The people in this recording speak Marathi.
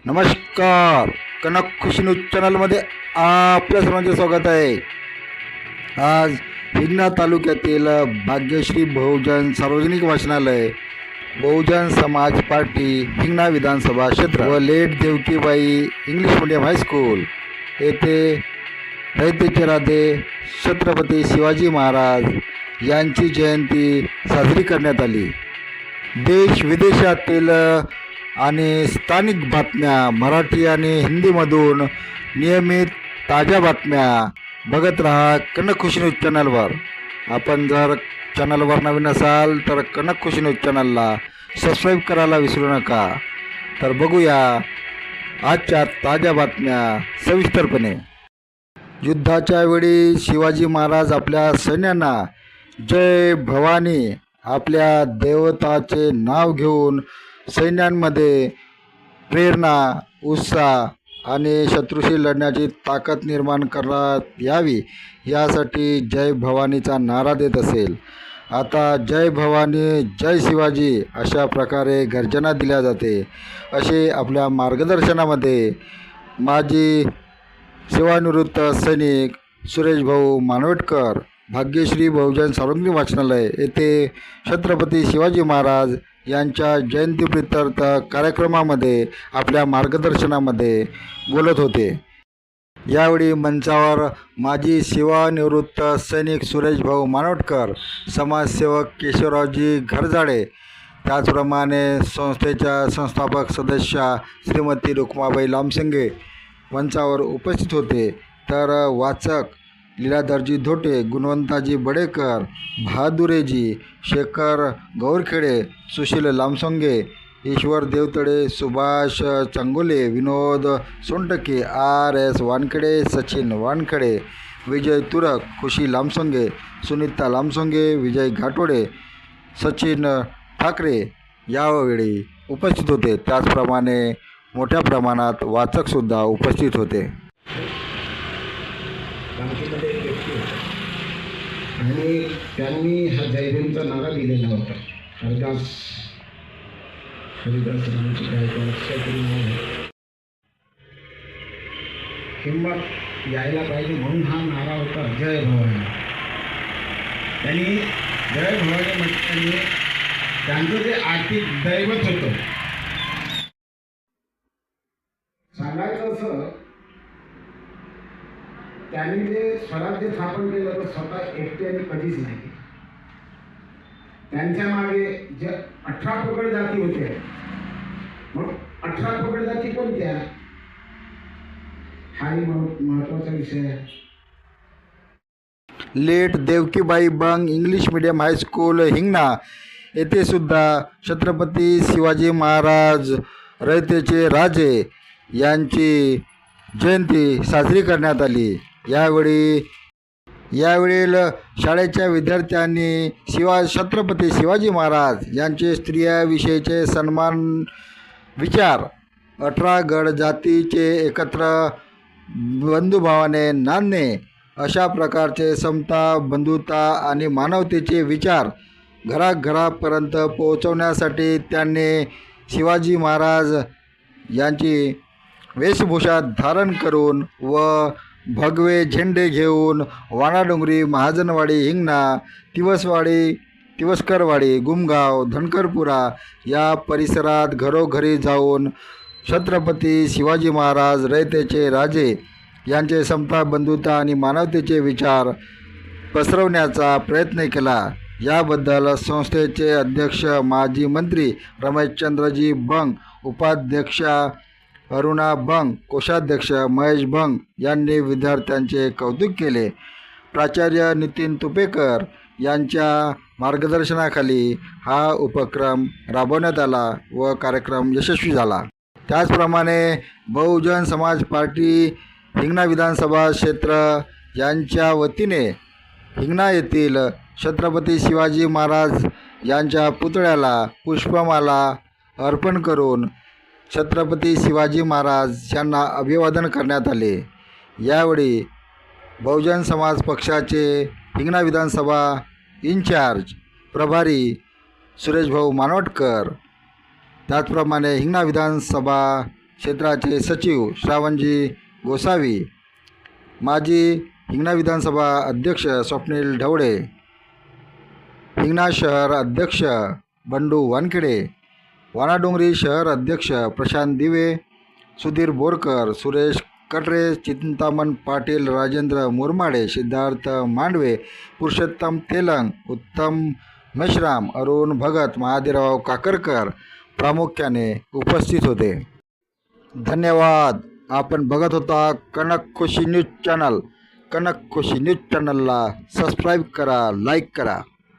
नमस्कार. कनक खुशी न्यूज चॅनलमध्ये आपल्या सर्वांचे स्वागत आहे. आज हिंगणा तालुक्यातील भाग्यश्री बहुजन सार्वजनिक वाचनालय, बहुजन समाज पार्टी, हिंगणा विधानसभा क्षेत्र व late Devkibai English medium high school येथे रयतेचे राजे छत्रपती शिवाजी महाराज यांची जयंती साजरी करण्यात आली. देश विदेशातील आणि स्थानिक बातम्या मराठी आणि हिंदीमधून नियमित ताज्या बातम्या बघत राहा कनक खुशी न्यूज चॅनलवर. आपण जर चॅनलवर नवीन असाल तर कनक खुशी न्यूज चॅनलला सबस्क्राईब करायला विसरू नका. तर बघूया आजच्या ताज्या बातम्या सविस्तरपणे. युद्धाच्या वेळी शिवाजी महाराज आपल्या सैन्यांना जय भवानी आपल्या देवताचे नाव घेऊन सैन्यांमध्ये प्रेरणा, उत्साह आणि शत्रूशी लढण्याची ताकद निर्माण करण्यात यावी यासाठी जय भवानीचा नारा देत असेल. आता जय भवानी जय शिवाजी अशा प्रकारे गर्जना दिल्या जाते. असे आपल्या मार्गदर्शनामध्ये माजी सेवानिवृत्त सैनिक सुरेश भाऊ मानवटकर, भाग्यश्री बहुजन सार्वजनिक वाचनालय येथे छत्रपती शिवाजी महाराज यांच्या जयंतीप्रीत्यर्थ कार्यक्रमामध्ये आपल्या मार्गदर्शनामध्ये बोलत होते. यावेळी मंचावर माजी सेवानिवृत्त सैनिक सुरेश भाऊ मानवटकर, समाजसेवक केशवरावजी घरजाडे, त्याचप्रमाणे संस्थेच्या संस्थापक सदस्या श्रीमती रुक्माबाई लामसंगे मंचावर उपस्थित होते. तर वाचक लीलाधरजी धोटे, गुणवंताजी बडेकर, बहादुरेजी, शेखर गौरखेडे, सुशील लामसोंगे, ईश्वर देवतळे, सुभाष चांगोले, विनोद सोनटके, RS वानखेडे, सचिन वानखेडे, विजय तुरक, खुशी लामसोंगे, सुनीता लामसोंगे, विजय घाटोडे, सचिन ठाकरे यावेळी उपस्थित होते. त्याचप्रमाणे मोठ्या प्रमाणात वाचकसुद्धा उपस्थित होते. बँकेमध्ये एक व्यक्ती होता आणि त्यांनी हा जयभीमचा नारा दिलेला होता. हरिदास रामची काहीतरी नाव आहे. किंमत यायला पाहिजे म्हणून हा नारा होता जय भवानी. त्यांनी जय भवानी म्हटल्याने त्यांचं जे आर्थिक दैवत होतं, सांगायचं असं, त्यांनी जे स्वराज्य स्थापन केलं तर स्वतः एकट्याने कधीच नाही. त्यांच्या मागे जे 18 पगड जाती होत्या, मग 18 पगड जाती कोणत्या, हाही महत्वाचा विषय आहे. Late Devkibai Bang English medium high school Hingna येथे सुद्धा छत्रपती शिवाजी महाराज रयतेचे राजे यांची जयंती साजरी करण्यात आली. यावेळी शाळेच्या विद्यार्थ्यांनी छत्रपती शिवाजी महाराज यांचे स्त्रियाविषयीचे सन्मान विचार, 18 गड जातीचे एकत्र बंधुभावाने नांदणे अशा प्रकारचे समता, बंधुता आणि मानवतेचे विचार घराघरापर्यंत पोहोचवण्यासाठी त्यांनी शिवाजी महाराज यांची वेशभूषा धारण करून व भगवे झेंडे घेऊन वाणाडोंगरी, महाजनवाडी, हिंगणा, तिवसकरवाडी, गुमगाव, धनकरपुरा या परिसरात घरोघरी जाऊन छत्रपती शिवाजी महाराज रयतेचे राजे यांचे समता, बंधुता आणि मानवतेचे विचार पसरवण्याचा प्रयत्न केला. याबद्दल संस्थेचे अध्यक्ष माजी मंत्री रमेशचंद्रजी बंग, उपाध्यक्षा अरुणा बंग, कोषाध्यक्ष महेश बंग यांनी विद्यार्थ्यांचे कौतुक केले. प्राचार्य नितीन तुपेकर यांच्या मार्गदर्शनाखाली हा उपक्रम राबवण्यात आला व कार्यक्रम यशस्वी झाला. त्याचप्रमाणे बहुजन समाज पार्टी हिंगणा विधानसभा क्षेत्र यांच्या वतीने हिंगणा येथील छत्रपती शिवाजी महाराज यांच्या पुतळ्याला पुष्पमाला अर्पण करून छत्रपती शिवाजी महाराज यांना अभिवादन करण्यात आले. यावेळी बहुजन समाज पक्षाचे हिंगणा विधानसभा इन्चार्ज प्रभारी सुरेश भाऊ मानवटकर, त्याचप्रमाणे हिंगणा विधानसभा क्षेत्राचे सचिव श्रावणजी गोसावी, माजी हिंगणा विधानसभा अध्यक्ष स्वप्नील ढवळे, हिंगणा शहर अध्यक्ष बंडू वानखेडे, वानाडोंगरी शहर अध्यक्ष प्रशांत दिवे, सुधीर बोरकर, सुरेश कटरे, चिंतामण पाटील, राजेंद्र मुरमाडे, सिद्धार्थ मांडवे, पुरुषोत्तम तेलंग, उत्तम मेश्राम, अरुण भगत, महादेवराव काकरकर प्रामुख्याने उपस्थित होते. धन्यवाद. आपण बघत होता कनक खुशी न्यूज चॅनल. कनक खुशी न्यूज चॅनलला सबस्क्राईब करा, लाईक करा.